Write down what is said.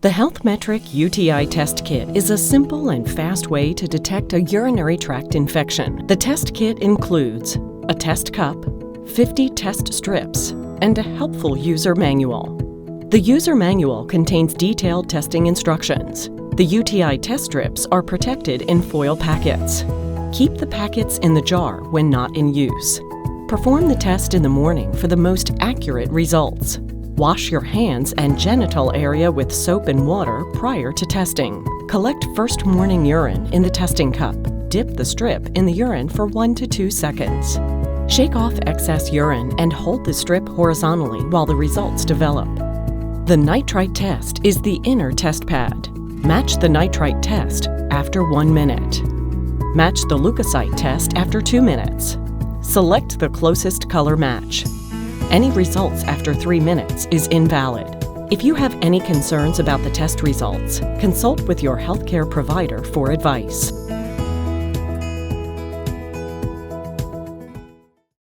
The HealthMetric UTI test kit is a simple and fast way to detect a urinary tract infection. The test kit includes a test cup, 50 test strips, and a helpful user manual. The user manual contains detailed testing instructions. The UTI test strips are protected in foil packets. Keep the packets in the jar when not in use. Perform the test in the morning for the most accurate results. Wash your hands and genital area with soap and water prior to testing. Collect first morning urine in the testing cup. Dip the strip in the urine for 1 to 2 seconds. Shake off excess urine and hold the strip horizontally while the results develop. The nitrite test is the inner test pad. Match the nitrite test after 1 minute. Match the leukocyte test after 2 minutes. Select the closest color match. Any results after 3 minutes is invalid. If you have any concerns about the test results, consult with your healthcare provider for advice.